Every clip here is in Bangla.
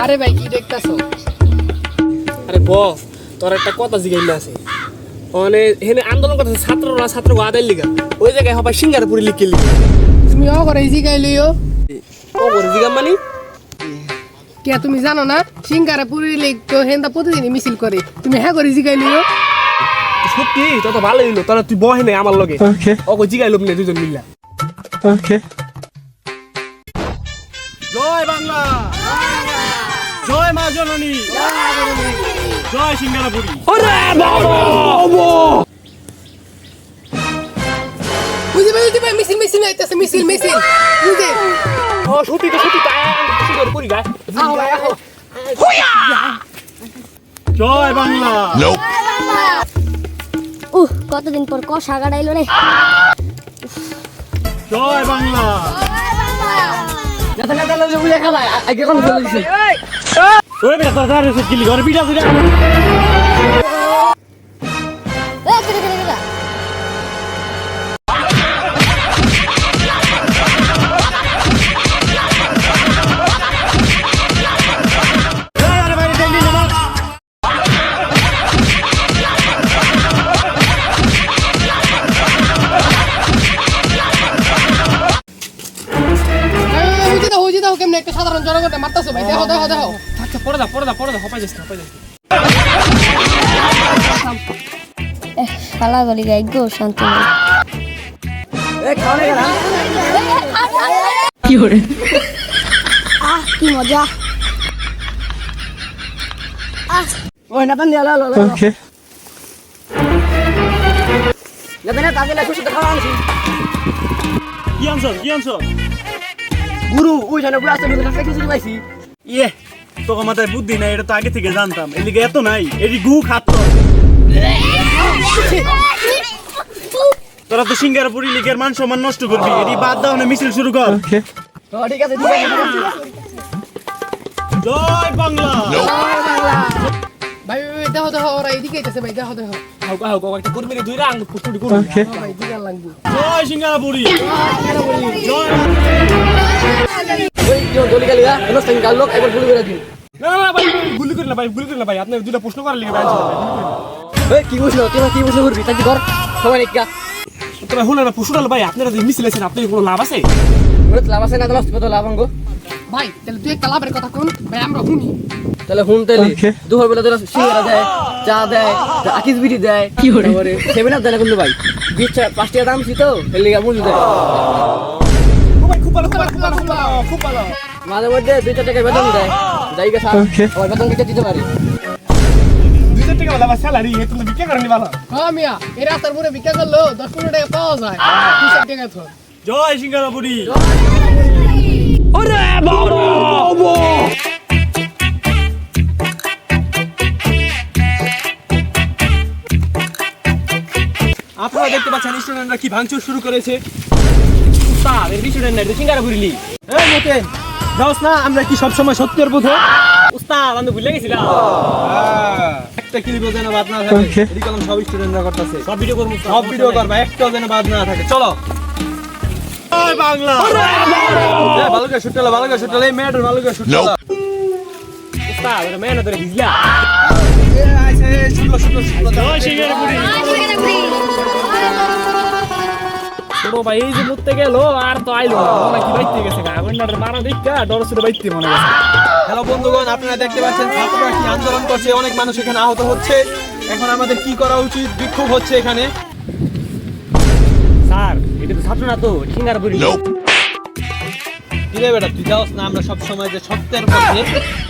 আরে ভাই কি দেখতাছো? আরে তোর একটা কথা জিগাইলে আছে মানে এখানে আন্দোলন করতেছে ছাত্ররা ছাত্র আদায় লিগা ওই জায়গায় হবাই সিঙ্গারপুরি লিখে লিখে তুমি করে জিগাইলিও ও করে জিগাম মানে কে তুমি জানো না সিঙ্গারাপুরি লিগ তো হেন্দা প্রতিদিন মিছিল করে তুমি হ্যাঁ করে জিগাইলিও সত্যি তত ভালো হইলো তাহলে তুই বহে নাই আমার লগে ওকে জিগাইলো না দুজন মিল্লা জয় বাংলা জয় মা জননী জয় সিঙ্গারাপুরি ওরে বাবা বুঝি ভাই মিছিল মিছিল আইতাছে মিছিল মিছিল বুঝে ও সত্যি তো তাই সিঙ্গারাপুরি গায় আও ভাই আও জয় বাংলা কতদিন পর কষা গাড়াইলো রে। জয় বাংলা ওই বেটা তোর দাঁড়িয়ে সব গিলি ঘরে পিঠা দিলে কেমনে একটা সাধারণ জনগণকে মারতাছো ভাই দেখো দেখো দেখো আচ্ছা পড়ে দা হপাই যাস না শালা গলি গাই গো শান্তি নেই। কি করে কি মজা। ওই না পানি আলো ওকে না তাকে না খুশি খাওয়া আনছি কি আনছো গুরু ওই জানা পুরো আসতে কাছে কিছু পাইছি ইয়ে তোর মাথায় বুদ্ধি নাই এটা তো আগে থেকে জানতাম এদিকে এত নাই এটি গু খাত তোরা তো সিঙ্গারাপুরি লিগের মান সম্মান নষ্ট করবি এটি বাদ দাও না মিছিল শুরু কর ওকে ঠিক আছে ঠিক আছে জয় বাংলা ভাই দেখো দেখো ওরা এদিকে আইতাছে ভাই দেখো দেখো হাউ একটা করবি দুই রাং পুষ্টি করবি ওকে ভাই দিগা লাগবো জয় সিঙ্গারাপুরি জয় ওই যে গলি গলি না সিঙ্গাল লোক একবার গুলি করে দিন না ভাই গুলি করি না ভাই আপনি দুটো প্রশ্ন করার লিগে ভাই ওই কি বুঝলো তুই কি বুঝলো করবি তাই কর সবাই নিকা তোরা হলো না প্রশ্ন ভাই আপনারা যে মিছিল আছেন আপনাদের কোনো লাভ আছে ওরে লাভ আছে না তো লাভ আঙ্গো ভাই তাহলে তুই একটা লাভের কথা কোন ভাই আমরা শুনি তাহলে শুনতেলি দুপুর বেলা তোরা সিঙ্গারা দেয় চা দেয় আকিস বিড়ি দেয় কি করে সেভেন আপ দেয় কিন্তু ভাই 5 টাকা দাম ছিল তো এর লিগা মুজি দেয় খুব ভালো মাঝে মধ্যে 2-4 টাকা বেতন দেয় জায়গা স্যার ওই বেতন কেটে দিতে পারি 2 টাকা वाला স্যালারি এ তুমি বিক্রি করনি ভালো হ্যাঁ মিয়া এর রাস্তার পুরো বিক্রি করলো 10-15 টাকা পাওয়া যায় 2 টাকা তো জয় সিঙ্গারাপুরি ওরে বাবা আপনারা দেখতে পাচ্ছেন স্টুডেন্টরা কি ভাঙচুর শুরু করেছে উস্তাদ এর স্টুডেন্ট নাই সিঙ্গারাপুরি লি এই মতে দাওস না আমরা কি সব সময় সত্যের পথে উস্তাদ আমি ভুলে গেছিলাম একটা ক্লিপও যেন বাদ না থাকে এদিকে সব স্টুডেন্টরা করতেছে সব ভিডিও করব সব ভিডিও করবা একটাও যেন বাদ না থাকে চলো জয় বাংলা এই ভালো করে শুটলা এই মেয়েটার ভালো করে শুটলা উস্তাদ এটা মেয়ে না ধরে ভিজলা এই আইছে শুটলা জয় সিঙ্গারাপুরি ছোট ভাই এই যে মুততে গেল আর তো আইলো না কি বাইতে গেছে আগুনটার মারা দেখা ডরসুরে বাইতে মনে গেছে হ্যালো বন্ধুগণ আপনারা দেখতে পাচ্ছেন ছাত্ররা কি আন্দোলন করছে অনেক মানুষ এখানে আহত হচ্ছে এখন আমাদের কি করা উচিত বিক্ষোভ হচ্ছে এখানে স্যার এটা তো ছাত্র না তো সিঙ্গারাপুরি কি রে বেটা তুই যাওস না আমরা সব সময় যে সত্যের পথে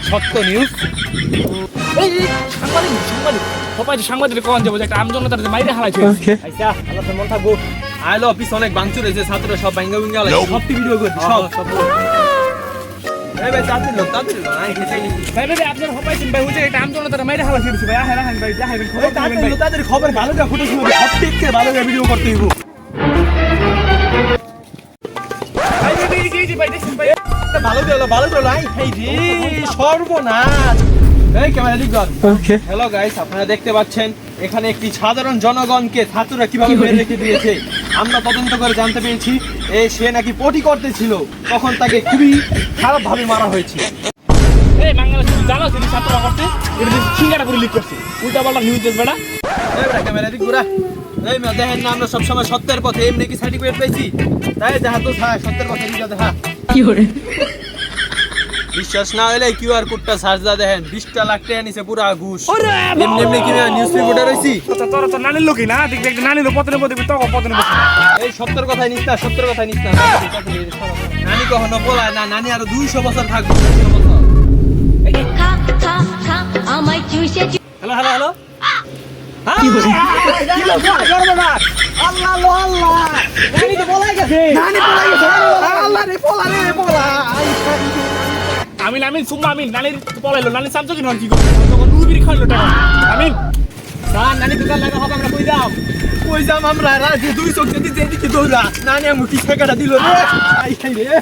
সত্য নিউজ এই সাংবাদিক কোন যাবো একটা আমজনতার মাইরে হারাইছে আচ্ছা আল্লাহ তোর মন থাকবো আইলো অফিস অনেক ভাঙচুর হয়েছে ছাত্ররা সব ভাঙ্গা ভাঙ্গা লাগে সব ভিডিও করছি সব এই ভাই তাড়াতাড়ি লোক নাই খেতে নিছি ভাই আপনার হপাইছেন ভাই ওই যে একটা আমজনতার মাইরে হারাইছে ভাই রাখেন ভাই যাইবেন তাড়াতাড়ি খবর ভালো করে ফটো শুনবে সব ঠিক করে ভালো করে ভিডিও করতে হইব ভালো গেল আই ভাই রে সর্বনাশ এই ক্যামেরা দিক কর ওকে হ্যালো গাইস আপনারা দেখতে পাচ্ছেন এখানে একটি সাধারণ জনগণকে ছাত্ররা কিভাবে মেরে রেখে দিয়েছে আমরা তদন্ত করে জানতে পেরেছি সে নাকি পটি করতেছিল তখন তাকে খুবই খারাপ ভাবে মারা হয়েছে এই বাংলাদেশ তুমি জানো তুমি ছাত্ররা করছে এটা সিঙ্গারাপুরি লিক করছে উল্টা পাল্টা নিউজ দেশ বেটা এই বেটা ক্যামেরা দিক ঘুরা এই মে দেখেন না আমরা সবসময় সত্যের পথে এমনি কি সার্টিফিকেট পেয়েছি তাই দেখা তো সত্যের পথে দিকে দেখা কি করে বিশ্বাস না হলে কিউআর কোডটা সার্চ দা দেখেন 20 লাখ টাকা নিছে পুরা ঘুষ এমনি এমনি কি নিউজ রিপোর্টার হইছি তোর তো নানির লোকই না দেখ দেখ নানির পতনে পদে তো পতনে পদে এই সত্যের কথা নিস না সত্যের কথা নিস না নানি কখনো বলায় না নানি আরো 200 বছর থাকবে 200 বছর খা খা খা আমায় চুষে হ্যালো হ্যালো হ্যালো কি করে আল্লাহ লো আল্লাহ নানি তো বলাই গেছে নানি বলাই গেছে আল্লাহ রে পোলা আমি নামিন সুম্মা আমিন নানির পলাইলো নানি সামছো কি নন কি করব তখন নুবির খাইলো টাকা আমিন স্যার নানি দোকান লাগা হবে আমরা কই যাম আমরা রাজি 200 যদি যেদিকে দৌড়া নানি আমাকে কি টাকাটা দিল রে আই খাই রে